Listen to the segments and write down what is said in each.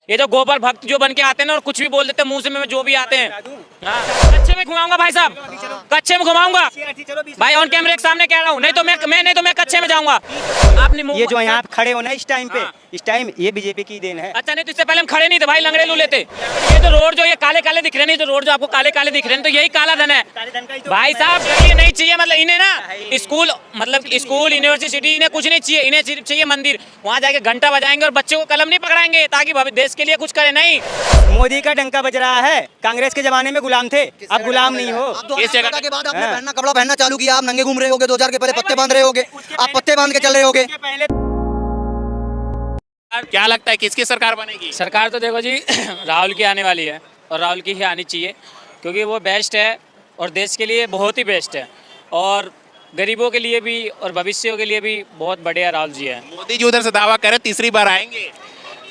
ये जो गोबर भक्त जो बन के आते हैं ना और कुछ भी बोल देते हैं मुंह से में जो भी आते हैं। हाँ, कच्चे में घुमाऊंगा भाई साहब, कच्चे में घुमाऊंगा भाई, ऑन कैमरे के सामने कह रहा हूँ, नहीं तो मैं कच्चे में जाऊंगा। आपने ये जो यहाँ पे खड़े हो ना इस टाइम पे, इस टाइम ये बीजेपी की देन है। अच्छा, नहीं तो इससे पहले हम खड़े नहीं थे भाई, लंगड़े लू लेते। ये जो रोड जो ये काले काले दिख रहे हैं, जो रोड जो आपको काले काले दिख रहे हैं, तो यही काला धन है भाई साहब। ये नहीं चाहिए, मतलब इन्हें ना स्कूल, मतलब स्कूल यूनिवर्सिटी इन्हें कुछ नहीं चाहिए, इन्हें सिर्फ चाहिए मंदिर। वहाँ जाके घंटा बजाएंगे और बच्चों को कलम नहीं पकड़ाएंगे ताकि देश के लिए कुछ करे। नहीं, मोदी का डंका बज रहा है। कांग्रेस के जमाने में गुलाम थे, अब गुलाम नहीं हो। इस जगह के बाद आपने पहनना कपड़ा पहनना चालू किया, आप नंगे घूम रहे होगे। 2000 के पहले पत्ते बांध रहे होगे, आप पत्ते बांध के चल रहे होगे। क्या लगता है किसकी सरकार बनेगी? सरकार तो देखो जी राहुल की आने वाली है और राहुल की ही आनी चाहिए, क्योंकि वो बेस्ट है और देश के लिए बहुत ही बेस्ट है और गरीबों के लिए भी और भविष्यों के लिए भी बहुत बढ़िया राहुल जी है। मोदी जी उधर से दावा करे तीसरी बार आएंगे।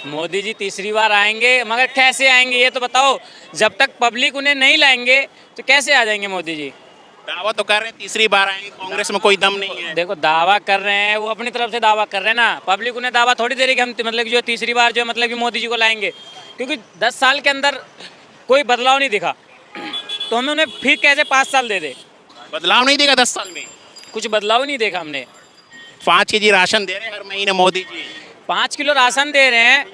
मोदी जी तीसरी बार आएंगे, मगर कैसे आएंगे ये तो बताओ। जब तक पब्लिक उन्हें नहीं लाएंगे तो कैसे आ जाएंगे मोदी जी? दावा तो कर रहे हैं तीसरी बार आएंगे, कांग्रेस में कोई दम नहीं है। देखो, दावा कर रहे हैं वो अपनी तरफ से दावा कर रहे हैं ना, पब्लिक उन्हें दावा थोड़ी दे रही कि हम मतलब जो तीसरी बार जो मतलब कि मोदी जी को लाएंगे, क्योंकि 10 साल के अंदर कोई बदलाव नहीं दिखा, तो हमें उन्हें फिर कैसे 5 साल दे दे? बदलाव नहीं देगा 10 साल में, कुछ बदलाव नहीं देखा हमने। 5 केजी राशन दे रहे हैं हर महीने मोदी जी। 5 किलो राशन दे रहे हैं,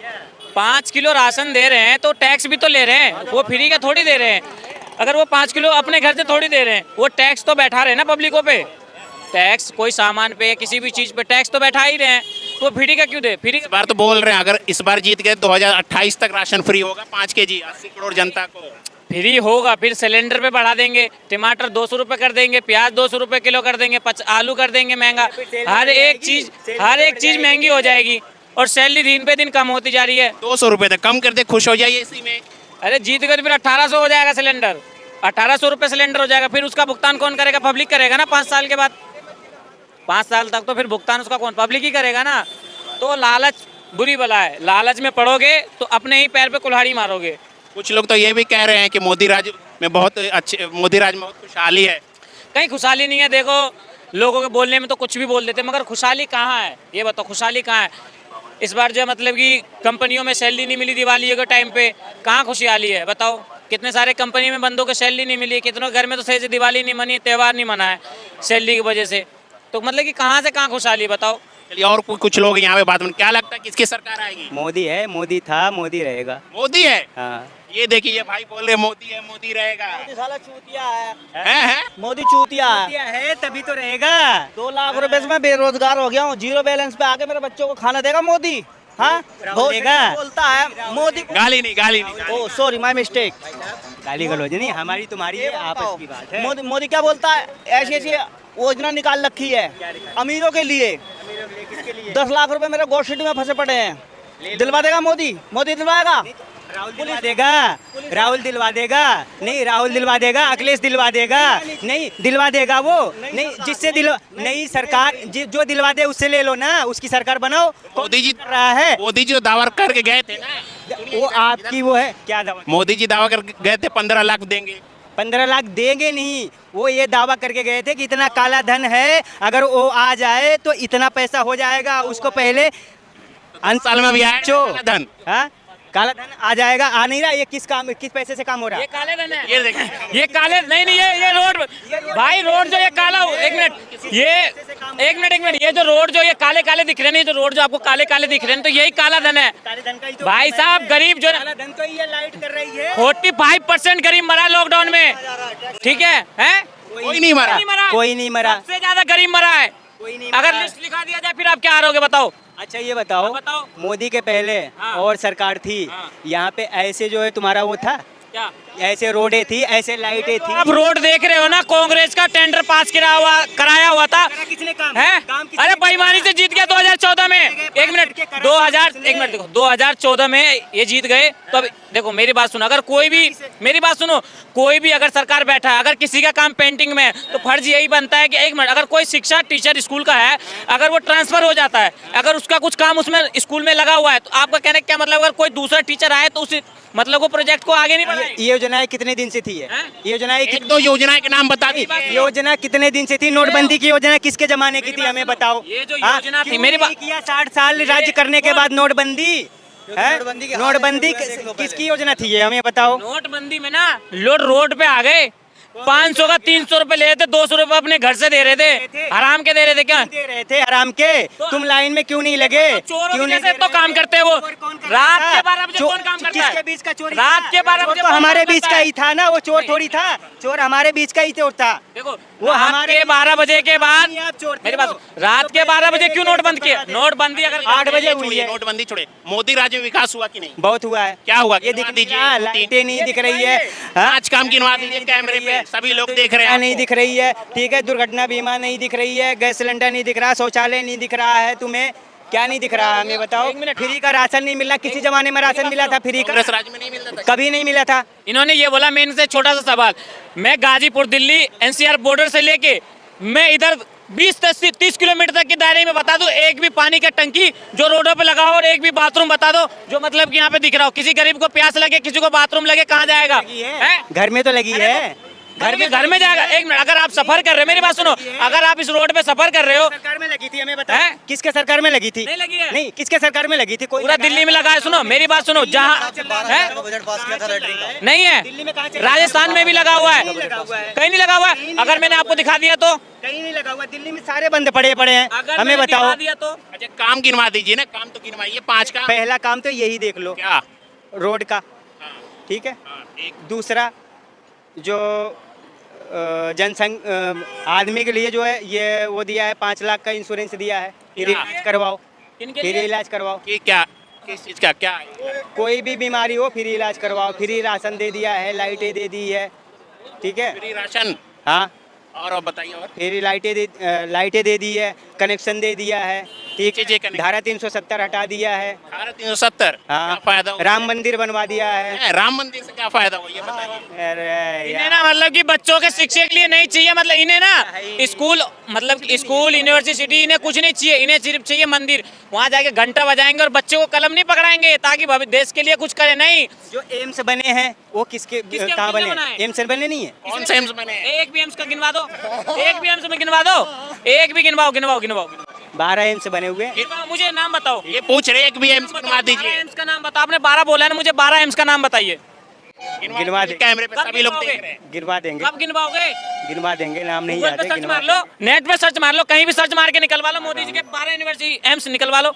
5 किलो राशन दे रहे हैं तो टैक्स भी तो ले रहे हैं, वो फ्री का थोड़ी दे रहे हैं। अगर वो 5 किलो अपने घर से थोड़ी दे रहे हैं, वो टैक्स तो बैठा रहे हैं ना पब्लिकों पे। टैक्स कोई सामान पे किसी भी चीज़ पे टैक्स तो बैठा ही रहे हैं, तो फ्री का क्यों दे? फ्री इस बार तो बोल रहे हैं अगर इस बार जीत गए 2028 तक राशन फ्री होगा 5 केजी 80 करोड़ जनता को फ्री होगा। फिर सिलेंडर पे बढ़ा देंगे, टमाटर 200 रुपये कर देंगे, प्याज 200 रुपये किलो कर देंगे, आलू कर देंगे महंगा, हर एक चीज़ महंगी हो जाएगी और सैलरी दिन पे दिन कम होती जा रही है। 200 रुपये तक कम कर दे, खुश हो जाइए इसी में। अरे जीत गए तो फिर 1800 हो जाएगा सिलेंडर, 1800 रुपये सिलेंडर हो जाएगा। फिर उसका भुगतान कौन करेगा? पब्लिक करेगा ना 5 साल के बाद। 5 साल तक तो फिर भुगतान उसका कौन? पब्लिक ही करेगा ना। तो लालच बुरी बला है, लालच में पड़ोगे तो अपने ही पैर पे कुल्हाड़ी मारोगे। कुछ लोग तो ये भी कह रहे हैं कि मोदी राज में बहुत खुशहाली है। कहीं खुशहाली नहीं है। देखो, लोगों के बोलने में तो कुछ भी बोल देते हैं, मगर खुशहाली कहाँ है ये बताओ? खुशहाली कहाँ है? इस बार जो मतलब कि कंपनियों में सैलरी नहीं मिली दिवाली के टाइम पे, कहाँ खुशहाली है बताओ? कितने सारे कंपनी में बंदों को सैलरी नहीं मिली, कितनों घर में तो सही से दिवाली नहीं मनी, त्यौहार नहीं मना है सैलरी की वजह से। तो मतलब कि कहाँ से कहाँ खुशहाली बताओ? चलिए, और कुछ लोग यहाँ पे बात में, क्या लगता है किसकी सरकार आएगी? मोदी है, मोदी था, मोदी रहेगा। मोदी है। हाँ, ये देखिए, ये भाई बोल रहे मोदी है, मोदी रहेगा। साला चूतिया है? मोदी चूतिया है तभी तो रहेगा। 2 लाख रुपए से मैं बेरोजगार हो गया हूँ, 0 बैलेंस पे आके मेरे बच्चों को खाना देगा मोदी। हाँ, बोलता है मोदी। गाली नहीं। ओ सॉरी, माय मिस्टेक। गाली गलौज नहीं, हमारी तुम्हारी है, आपस की बात है। मोदी क्या बोलता है? ऐसी ऐसी योजना निकाल रखी है अमीरों के लिए। 10 लाख रुपए मेरे गोष्ठी में फंसे पड़े हैं, दिलवा देगा मोदी? मोदी दिलवाएगा? राहुल दिलवा देगा, नहीं राहुल दिलवा देगा, अखिलेश दिलवा देगा, नहीं दिलवा देगा वो, नहीं जिससे नहीं सरकार जो दिलवा दे उससे ले लो ना, उसकी सरकार बनाओ। मोदी जी कर रहा है, मोदी जी दावा करके गए थे ना, वो आपकी वो है क्या दावा? मोदी जी दावा करके गए थे 15 लाख देंगे। 15 लाख देंगे नहीं, वो ये दावा करके गए थे कि इतना काला धन है, अगर वो आ जाए तो इतना पैसा हो जाएगा। उसको पहले 5 साल में भी आया काला धन। हाँ, काला धन आ जाएगा, आ नहीं रहा। ये किस पैसे से काम हो रहा है? ये काले धन है। ये देखिए, ये काले नहीं ये रोड भाई, रोड जो ये काला, एक मिनट, ये जो रोड जो ये काले काले दिख रहे हैं, जो रोड जो आपको काले काले दिख रहे हैं, तो यही काला धन है भाई साहब। गरीब जो काला धन तो ये लाइट कर रही है। 45% गरीब मरा लॉकडाउन में, ठीक है? कोई नहीं मरा, कोई नहीं मरा, सबसे ज्यादा गरीब मरा है। अगर लिस्ट लिखा दिया जाए फिर आप क्या हारोगे बताओ? अच्छा ये बताओ, मोदी के पहले और सरकार थी, यहाँ पे ऐसे जो है तुम्हारा वो था क्या? ऐसे रोडें थी, ऐसे लाइटें थी। आप रोड देख रहे हो ना, कांग्रेस का टेंडर पास कराया हुआ था, किसने काम है? अरे बेईमानी से जीत गया 2014 में। एक मिनट, 2014 में ये जीत गए। तो अब देखो मेरी बात सुनो, अगर कोई भी अगर सरकार बैठा है, अगर किसी का काम पेंटिंग में है, तो फर्ज यही बनता है कि एक मिनट, अगर कोई शिक्षा टीचर स्कूल का है, अगर वो ट्रांसफर हो जाता है, अगर उसका कुछ काम उसमें स्कूल में लगा हुआ है, तो आपका कहने का क्या मतलब? अगर कोई दूसरा टीचर आए तो उस मतलब वो प्रोजेक्ट को आगे नहीं बढ़ाए। ये योजनाएं कितने दिन से थी? ये योजनाएं एक दो योजनाएं के नाम बता दी। योजना कितने दिन से थी? नोटबंदी की योजना किसके जमाने की थी? हमें बताओ। ये जो योजना थी, मेरी बात किया 60 साल राज्य करने के बाद नोटबंदी, है? नोटबंदी किसकी योजना थी ये, हमें बताओ। नोटबंदी में ना लोग रोड पे आ गए, 500 का 300 रुपए ले रहे थे, 200 रुपए अपने घर से दे रहे थे, आराम के दे रहे थे क्या? दे रहे थे आराम के, तुम लाइन में क्यों नहीं लगे? चोरों क्यों की नहीं जैसे तो काम करते हैं वो। रात के 12 बजे कौन काम करता है? किसके बीच का चोरी? रात के 12 बजे तो कौन हमारे काम बीच करता का है? ही था ना, वो चोर थोड़ी था, चोर हमारे बीच का ही चोर था। देखो वो रात हमारे के 12 बजे के बाद नहीं, आप चोर थे मेरी बात वो। सुनो, रात के 12 बजे क्यों नोट बंद किया? नोटबंदी अगर 8 बजे हुई छोड़िए, है। नोटबंदी छोड़े, मोदी राज में विकास हुआ कि नहीं? बहुत हुआ है। क्या हुआ? ये गिनवा दिख दीजिए। रहा, लाइटें नहीं दिख रही है, हाँ? 5 काम गिनवा दीजिए कैमरे पे, सभी लोग देख रहे हैं नहीं आपको। दिख रही है, ठीक है, दुर्घटना बीमा नहीं दिख रही है, गैस सिलेंडर नहीं दिख रहा, शौचालय नहीं दिख रहा है, तुम्हें क्या नहीं दिख रहा है हमें बताओ? फ्री का राशन नहीं मिला, किसी जमाने में राशन मिला था फ्री का? कांग्रेस राज में नहीं मिलता था। कभी नहीं मिला था। इन्होंने ये बोला, मैं इनसे छोटा सा सवाल, मैं गाजीपुर दिल्ली एनसीआर बॉर्डर से लेके मैं इधर 20-30 किलोमीटर तक के दायरे में बता दूं, एक भी पानी का टंकी जो रोडों पे लगा हो और एक भी बाथरूम बता दो जो मतलब कि यहाँ पे दिख रहा हो। किसी गरीब को प्यास लगे, किसी को बाथरूम लगे, कहाँ जाएगा? हैं? घर में तो लगी है, घर में जाएगा। एक मिनट, अगर आप सफर कर रहे हो, मेरी बात सुनो, अगर आप इस रोड पे सफर कर रहे हो, सरकार में लगी थी, हमें बताओ हैं? किसके सरकार में लगी थी? नहीं लगी है। नहीं, किसके सरकार में लगी थी? कोई पूरा दिल्ली में लगा है। सुनो मेरी बात सुनो, जहाँ है बजट पास किया था लैटरिन का। नहीं दिल्ली में कहाँ है, चल रहा है? राजस्थान में भी लगा हुआ है, कहीं नहीं लगा हुआ है। कहीं नहीं लगा हुआ है। अगर मैंने आपको दिखा दिया तो, कहीं नहीं लगा हुआ, दिल्ली में सारे बंद पड़े हैं, अगर हमें मैंने बताओ। दिखा दिया तो अच्छा काम गिनवा दीजिए ना, काम तो गिनवाइए 5 का। पहला काम तो यही देख लो, क्या? रोड का, ठीक है। एक दूसरा जो जनसंघ आदमी के लिए जो है ये वो दिया है, 5 लाख का इंश्योरेंस दिया है, फिर क्या? इलाज करवाओ, किनके फिर लिए? इलाज करवाओ, कि क्या, किस चीज का क्या है? कोई भी बीमारी हो फिर इलाज करवाओ, फ्री राशन दे दिया है, लाइटें दे दी है, ठीक है, फ्री राशन। हाँ, और अब बताइए और फिर लाइटें दे दी है, कनेक्शन दे दिया है, ठीक चीजें कनेक्शन। धारा 370 हटा दिया है, भारत 370 क्या हाँ, फायदा हुआ? राम मंदिर बनवा दिया है। राम मंदिर से क्या फायदा हुआ ये बताइए। अरे इन्हें यार, ना मतलब कि बच्चों के शिक्षा के लिए नहीं चाहिए, मतलब इन्हें ना स्कूल, मतलब स्कूल यूनिवर्सिटी इन्हें कुछ नहीं चाहिए, इन्हें सिर्फ चाहिए मंदिर। वहाँ जाके घंटा बजाएंगे और बच्चों को कलम नहीं पकड़ाएंगे ताकि देश के लिए कुछ करे। नहीं, जो एम्स बने हैं वो किसके किसने कहाँ बने? बनाए? एम्स बने नहीं है। कौन से एम्स बने हैं? एक भी एम्स का गिनवा दो, एक भी एम्स में गिनवा दो, एक भी गिनवाओ, गिनवाओ गिनवाओ 12 एम्स बने हुए हैं। गिनवाओ, मुझे नाम बताओ। ये पूछ रहे एक भी एम्स गिनवा 12 दीजिए। एम्स का नाम बताओ। आपने 12 बोला है ना, मुझे 12 एम्स का नाम बताइए। गिनवा दे, कैमरे पे कब सभी लोग गिनवाओगे? देख रहे हैं। गिनवा देंगे, कब गिनवाओगे? गिनवा देंगे, नाम नहीं गूगल याद पे है, सर्च गिनवा मार लो, नेट पे सर्च मार लो, कहीं भी सर्च मार के निकलवा लो, मोदी जी के 12 यूनिवर्सिटी एम्स निकलवा लो।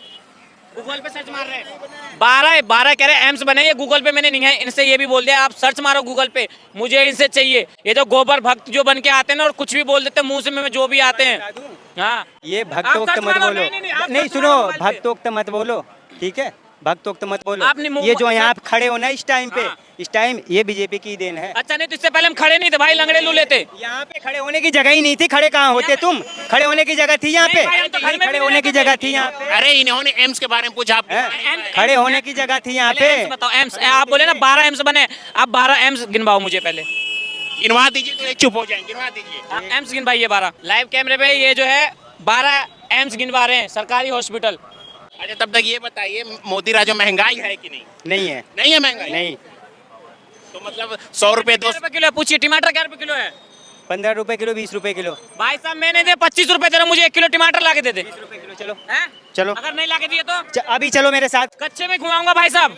गूगल पे सर्च मार रहे हैं, 12 कह रहे एम्स बने। ये गूगल पे मैंने नहीं है, इनसे ये भी बोल दिया आप सर्च मारो गूगल पे, मुझे इनसे चाहिए। ये जो गोबर भक्त जो बन के आते हैं ना और कुछ भी बोल देते हैं मुंह से में जो भी आते हैं। हाँ, ये आप भक्तोक्त सर्च मत मारो, बोलो, आप नहीं सर्च सुनो, मारो मोबाइल पे। भक्तोक्त मत बोलो, ठीक है, भक्तोक्त मत बोलो। आपने मुंह ये जो पर- यहाँ आप खड़े हो ना इस टाइम पे, हाँ। इस टाइम ये बीजेपी की देन है। अच्छा, नहीं तो इससे पहले हम खड़े नहीं थे भाई, लंगड़े लू लेते। यहाँ पे खड़े होने की जगह ही नहीं थी, खड़े कहाँ होते तुम? खड़े होने की जगह थी यहाँ पे? नहीं भाई, हम तो घर नहीं, में खड़े भी होने की रहते जगह थे। थी यहाँ पे, अरे इन्होंने एम्स के बारे में पूछा आप। हैं? खड़े होने की जगह थी यहाँ पहले पे। एम्स बताओ, एम्स आप बोले ना 12 एम्स बने, आप 12 एम्स गिनवाओ मुझे पहले। गिनवा दीजिए तो ये चुप हो जाएंगे। गिनवा दीजिए। एम्स गिनवाइए 12 लाइव कैमरे पे। ये जो है 12 एम्स गिनवा रहे हैं, सरकारी हॉस्पिटल। अच्छा तब तक ये बताइए मोदी राज में महंगाई है कि नहीं? नहीं है, नहीं है महंगाई? नहीं, तो मतलब 100 रुपए क्या रुपए किलो है? पूछिए टमाटर क्या रुपए किलो है? 15 रुपए किलो, 20 रुपए किलो, भाई साहब मैंने दे 25 रुपए दे रहा, मुझे 1 किलो टमाटर ला के दे दे। 20 रुपए किलो, चलो हैं? चलो, अगर नहीं ला के दिए तो अभी चलो मेरे साथ, कच्चे में घुमाऊंगा भाई साहब,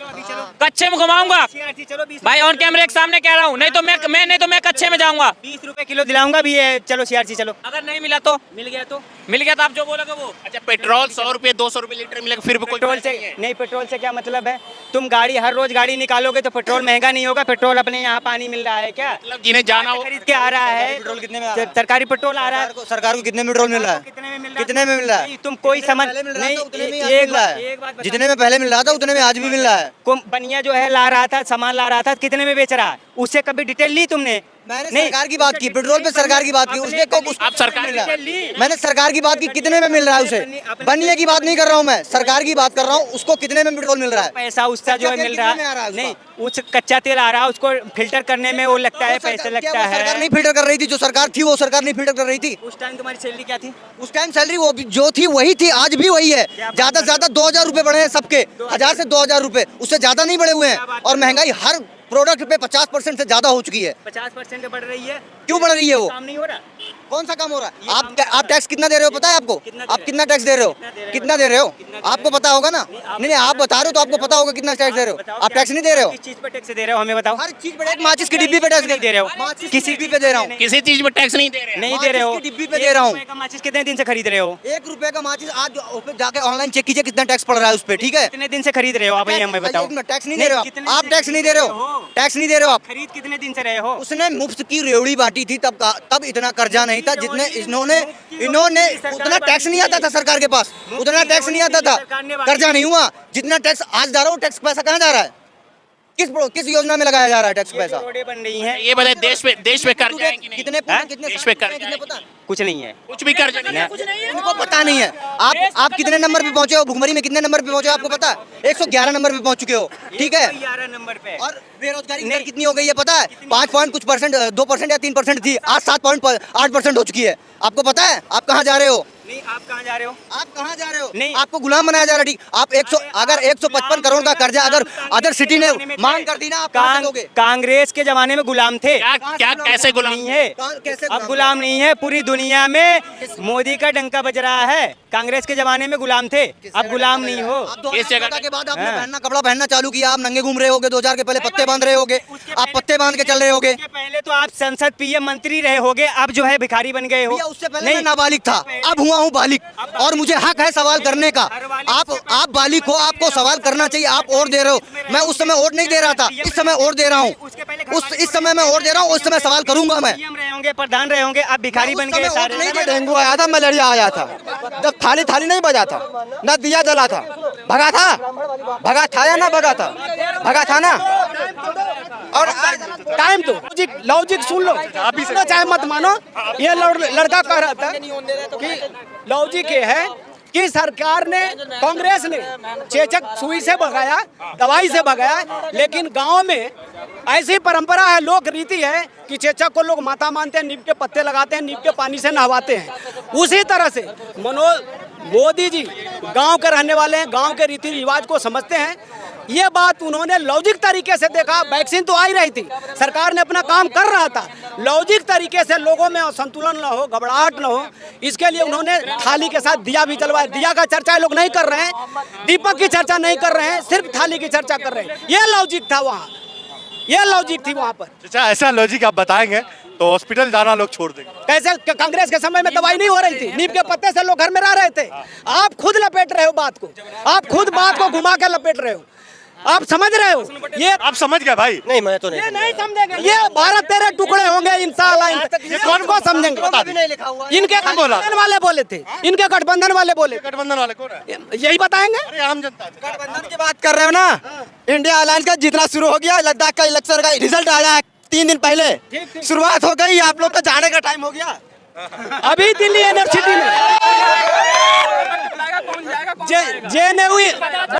कच्चे में घुमाऊंगा चलो 20 भाई, ऑन कैमरे के सामने कह रहा हूँ। नहीं तो मैं कच्चे में जाऊंगा। 20 रुपए किलो दिलाऊंगा भी है, चलो CRC चलो। अगर नहीं मिला तो मिल गया तो आप जो बोलोगे वो। अच्छा पेट्रोल 100 रुपए 200 रुपए लीटर मिलेगा फिर भी कोई पेट्रोल से नहीं, पेट्रोल से क्या मतलब है? तुम गाड़ी हर रोज गाड़ी निकालोगे तो पेट्रोल महंगा नहीं होगा? पेट्रोल अपने यहाँ पानी मिल रहा है क्या? मतलब जिन्हें जाना हो खरीद के आ रहा है, पेट्रोल कितने में आ रहा है? सरकारी पेट्रोल आ रहा है। सरकार को कितने में पेट्रोल मिल रहा है? कितने में मिल रहा है? कितने में मिल रहा है? नहीं, तुम कोई समझ नहीं, उतने में एक मिल रहा बात है। बता- जितने में पहले मिल रहा था उतने में आज भी मिल रहा है। बनिया जो है ला रहा था, सामान ला रहा था, कितने में बेच रहा है? उससे कभी डिटेल ली तुमने? मैंने नहीं, सरकार की बात की, पेट्रोल पे सरकार की बात की, उसने को आप सरकार मिल रहा है। ली। मैंने सरकार की बात की, कितने में मिल रहा है उसे? बनिए की बात नहीं कर रहा हूँ मैं, सरकार की बात कर रहा हूँ, उसको कितने में पेट्रोल मिल रहा है? पैसा उसका जो है कच्चा मिल तेल रहा कितने में आ रहा है है, उसका? नहीं, उस कच्चा तेल आ रहा है, उसको फिल्टर करने में वो लगता है, पैसे लगता क्या वो सरकार है। नहीं फिल्टर कर रही थी? जो सरकार थी वो सरकार नहीं फिल्टर कर रही थी? उस टाइम तुम्हारी सैलरी क्या थी? उस टाइम सैलरी वो जो थी वही थी, आज भी वही है। ज्यादा से ज्यादा 2000 रुपए बढ़े हैं सबके, 1000 से 2000 रुपए, उससे ज्यादा नहीं बढ़े हुए हैं। और महंगाई हर प्रोडक्ट पे 50% से ज्यादा हो चुकी है। 50% बढ़ रही है, क्यों बढ़ रही है वो? काम नहीं हो रहा। कौन सा काम हो रहा है? आप टैक्स कितना दे रहे हो पता है आपको? आप कितना टैक्स दे रहे हो? कितना दे रहे हो? आपको पता होगा ना? नहीं आप बता रहे हो तो आपको पता होगा कितना टैक्स दे रहे हो। आप टैक्स नहीं दे रहे हो? किस चीज पे टैक्स दे रहे हो हमें बताओ। हर चीज पे टैक्स, माचिस की डिब्बी पे टैक्स दे रहे हो। किसी डिब्बी पे दे रहा हूँ। किसी चीज में टैक्स नहीं दे रहे हैं। नहीं दे रहे हो। माचिस की डिब्बी पे दे रहा हूँ। ₹1 का माचिस कितने दिन से खरीद रहे हो? 1 रुपए का माचिस आज जाके ऑनलाइन चेक कीजिए कितना टैक्स पड़ रहा है उस पे, ठीक है? कितने दिन से खरीद रहे हो आप? ये हमें बताओ। टैक्स नहीं दे रहे हो कितने आप, दिन टैक्स से नहीं दे रहे खरीद हो, टैक्स नहीं दे रहे हो आप। खरीद कितने दिन से रहे हो? उसने मुफ्त की रेवड़ी बांटी थी तब इतना कर्जा नहीं था जितने इन्होंने उतना टैक्स नहीं आता था सरकार के पास, उतना टैक्स नहीं आता था, कर्जा नहीं हुआ। जितना टैक्स आज जा रहा है टैक्स पैसा कहाँ जा रहा है? किस योजना में लगाया जा रहा है टैक्स पैसा? रोडें बन रही हैं। ये बताए देश पे कर्ज है कि नहीं? कितने देश पे कर्ज है? पता? कुछ नहीं है। कुछ भी कर्ज नहीं है। इनको पता नहीं है। आप कितने नंबर पे पहुंचे हो? भुखमरी में कितने नंबर पे पहुंचे हो आपको पता है? 111 नंबर पे पहुंच चुके हो, ठीक है? 11 नंबर पे। और बेरोजगारी दर कितनी हो गई है पता है? 5 कुछ परसेंट, 2% या 3% थी, आज 7.8% हो चुकी है। आपको पता है आप कहाँ जा रहे हो? नहीं आप कहाँ जा रहे हो? आप कहाँ जा रहे हो? नहीं। आपको गुलाम बनाया जा रहा है, ठीक? आप 155 करोड़ का कर्जा अगर अदर सिटी ने मांग कर दी ना, आप कहाँ से दोगे? कांग्रेस के जमाने में गुलाम थे। क्या कैसे गुलाम नहीं है, कैसे अब गुलाम नहीं है। पूरी दुनिया में मोदी का डंका बज रहा है। कांग्रेस के जमाने में गुलाम थे, अब गुलाम नहीं हो। आप 2014 के बाद आपने हाँ। कपड़ा पहनना चालू किया, आप नंगे घूम रहे होगे। 2000 के पहले पत्ते बांध रहे होगे, आप पत्ते बांध के चल रहे होगे। उसके पहले तो आप संसद पीएम मंत्री रहे होगे, अब जो है भिखारी बन गए हो। भैया उससे पहले मैं नाबालिग था, अब हुआ हूँ बालिग, और मुझे हक है सवाल करने का। आप बालिग हो, आपको सवाल करना चाहिए। आप वोट दे रहे हो, मैं उस समय वोट नहीं दे रहा था, इस समय वोट दे रहा हूँ। इस समय मैं वोट दे रहा हूँ, उस समय सवाल करूंगा मैं। पीएम रहे होंगे, प्रधान रहे होंगे, आप भिखारी बन गए सारे। नहीं दे डेंगू आया था, मलेरिया आया था, जब थाली थाली नहीं बजा था, न दिया जला था, भगा था या ना भगा था ना। और टाइम तो लॉजिक सुन लो, अभी से चाहे मत मानो। ये लड़का कह रहा था कि लॉजिक ये है कि सरकार ने, कांग्रेस ने चेचक सुई से भगाया, दवाई से भगाया, लेकिन गांव में ऐसी परंपरा है, लोक रीति है कि चेचक को लोग माता मानते हैं, नीम के पत्ते लगाते हैं, नीम के पानी से नहवाते हैं। उसी तरह से मोदी जी गांव के रहने वाले हैं, गांव के रीति रिवाज को समझते हैं। ये बात उन्होंने लॉजिक तरीके से देखा। वैक्सीन तो आ ही रही थी, सरकार ने अपना काम कर रहा था, लॉजिक तरीके से लोगों में असंतुलन न हो, घबराहट न हो, इसके लिए उन्होंने थाली के साथ दिया भी जलवाया। दिया का चर्चा लोग नहीं कर रहे हैं, दीपक की चर्चा नहीं कर रहे हैं, सिर्फ थाली की चर्चा कर रहे हैं। ये लॉजिक था वहाँ, ये लॉजिक थी वहाँ पर। अच्छा, ऐसा लॉजिक आप बताएंगे तो हॉस्पिटल जाना लोग छोड़ देंगे। कैसे? कांग्रेस के समय में दवाई नहीं हो रही थी, नीम के पत्ते से लोग घर में रह रहे थे। आप खुद लपेट रहे हो बात को, आप खुद बात को घुमा के लपेट रहे हो। आप समझ रहे हो? ये आप समझ गए भाई? नहीं, मैं तो ये नहीं समझेंगे। ये भारत तेरे टुकड़े होंगे इंशाल्लाह। ये कौन को समझेंगे? इनके गठबंधन वाले बोले थे, इनके गठबंधन वाले बोले। गठबंधन वाले कौन है? यही बताएंगे। अरे आम जनता है। गठबंधन की बात कर रहे हो ना? इंडिया अलायंस का जीतना शुरू हो गया, लद्दाख का इलेक्शन का रिजल्ट आया है 3 दिन पहले, शुरुआत हो गई। आप लोग का जाने का टाइम हो गया। अभी दिल्ली यूनिवर्सिटी में जेएनयू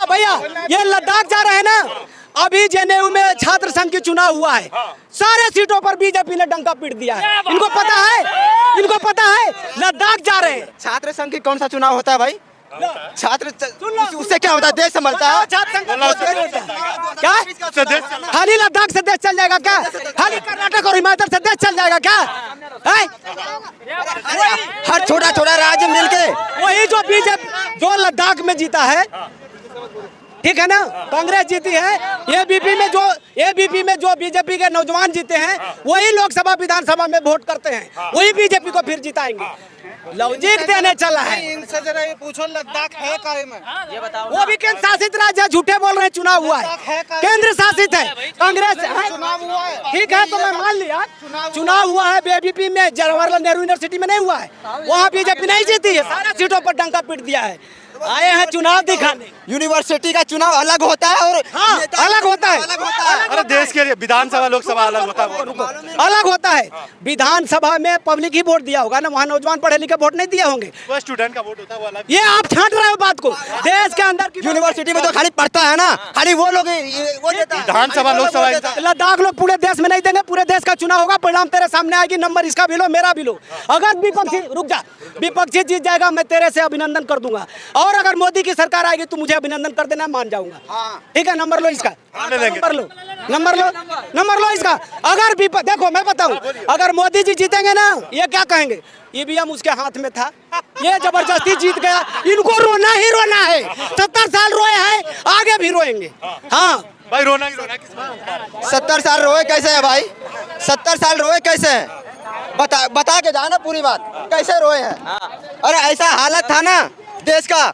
भैया, ये लद्दाख जा रहे हैं ना, अभी जेएनयू में छात्र संघ की चुनाव हुआ है, सारे सीटों पर बीजेपी ने डंका पीट दिया है। इनको पता है, इनको पता है लद्दाख जा रहे हैं। छात्र संघ की कौन सा चुनाव होता है भाई? छात्र उससे क्या होता है? देश संभलता है। क्या खाली लद्दाख से देश चल जाएगा क्या? खाली कर्नाटक और हिमाचल से देश चल जाएगा क्या? हर छोटा छोटा राज्य मिलके वही जो बीजेपी जो लद्दाख में जीता है, ठीक है ना, कांग्रेस जीती है। एबीपी में जो बीजेपी के नौजवान जीते हैं, वही लोकसभा विधानसभा में वोट करते हैं, वही बीजेपी को फिर जिताएंगे। लॉजिक देने चला है। इनसे जरा ये पूछो, लद्दाख है काहे में? ये बताओ। वो भी केंद्र शासित राज्य है, झूठे बोल रहे हैं। चुनाव हुआ है, केंद्र शासित है, कांग्रेस है। चुनाव हुआ है, ठीक है, तो मैं मान लिया चुनाव हुआ है। एबीपी में जवाहरलाल नेहरू यूनिवर्सिटी में नहीं हुआ है, वहाँ बीजेपी नहीं जीती है, सारा सीटों पर डंका पीट दिया है। आए हैं चुनाव दिखाने। यूनिवर्सिटी का चुनाव अलग होता है और हाँ, अलग होता है, अरे देश के लिए विधानसभा लोकसभा अलग होता है। अलग होता है। विधानसभा में पब्लिक ही वोट दिया होगा ना, वहाँ नौजवान पढ़े लिखे वोट नहीं दिए होंगे। वो स्टूडेंट का वोट होता है, वो अलग। ये आप छांट रहे हो बात को। देश के अंदर की यूनिवर्सिटी में तो खाली पढ़ता है ना, खाली वो लोग वो देता है। विधानसभा लोकसभा लद्दाख लोग पूरे देश में नहीं देंगे। पूरे देश का चुनाव होगा, परिणाम तेरे सामने आएगी। नंबर इसका भी लो, मेरा भी लो। अगर विपक्षी, रुक जा, विपक्षी जीत जाएगा, मैं तेरे से अभिनंदन कर दूंगा। और अगर मोदी की सरकार आएगी तो मुझे अभिनंदन कर देना, मान जाऊंगा। ठीक है, नंबर लो इसका, नंबर लो, नंबर लो। नंबर लो इसका। अगर भी देखो मैं बताऊं, अगर मोदी जी जीतेंगे ना, ये क्या कहेंगे, ईवीएम उसके हाथ में था, ये जबरदस्ती जीत गया, इनको रोना ही रोना है। 70 साल रोए हैं, आगे भी रोएंगे। हाँ भाई रोना ही रोना किस 70 साल रोए कैसे है भाई, 70 साल रोए कैसे है, बता के जाना पूरी बात, कैसे रोए हैं। अरे ऐसा हालत था ना देश का,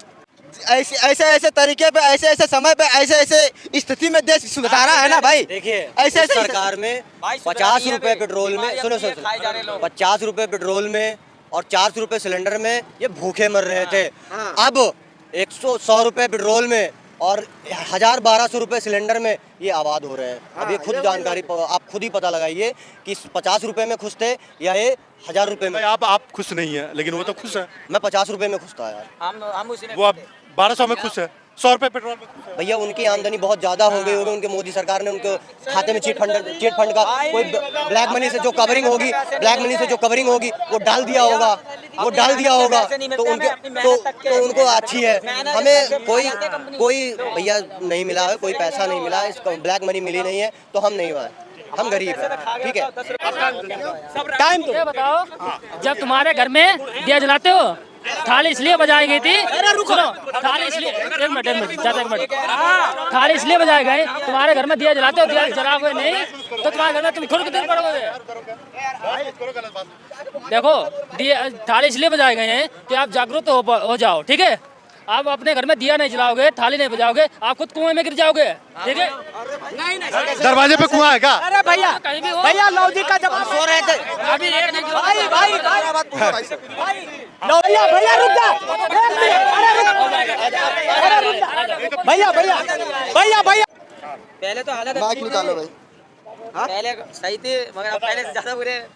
ऐसे तरीके पे, ऐसे समय पे, ऐसे स्थिति में देश सुधारा है ना भाई। देखिए ऐसे सरकार में 50 रुपए पेट्रोल में, सुनो 50 रुपए पेट्रोल में और 400 रुपए सिलेंडर में ये भूखे मर रहे थे। अब 100 रुपए पेट्रोल में और 1000-1200 रुपए सिलेंडर में ये आबाद हो रहे हैं। अब ये खुद जानकारी, आप खुद ही पता लगाइए कि 50 रुपए में खुश थे या ये 1000 रुपए में। आप खुश नहीं है, लेकिन वो तो खुश है। मैं 50 रुपए में खुश था यार। हम उसी वो अब 1200 में खुश है, 100 रुपए पेट्रोल में खुश है। भैया उनकी आमदनी बहुत ज्यादा हो गई होगी, उनके मोदी सरकार ने उनके खाते में चिट फंड का कोई ब्लैक मनी से जो कवरिंग होगी वो डाल दिया होगा, तो उनको अच्छी है। हमें कोई भैया नहीं मिला है, कोई पैसा नहीं मिला, इसको ब्लैक मनी मिली नहीं है, तो हम नहीं हुआ, हम गरीब हैं, ठीक है। टाइम तो ये बताओ, जब तुम्हारे घर में दिया जलाते हो, थाली इसलिए बजाई गई थी, सुनो, थाली इसलिए, एक मिनट, थाली इसलिए बजाए गए, तुम्हारे घर में दिया जलाते हो, दिया जलाओगे नहीं तो तुम्हारे घर में तुम खुद कितने पड़ोगे। देखो, थाली इसलिए बजाए गए हैं कि आप जागरूक हो जाओ, ठीक है। आप अपने घर में दिया नहीं जलाओगे, थाली नहीं बजाओगे, आप खुद कुएं में गिर जाओगे, ठीक है। दरवाजे पे कुआं है क्या? अरे भैया, कहीं भी हो, भैया लॉजिक का जवाब सो रहे थे अभी एक नहीं गिरो। भैया रुक जा, भैया पहले तो हालत बाइक निकालो भाई। पहले सही थी, मगर अब पहले से ज्यादा बुरे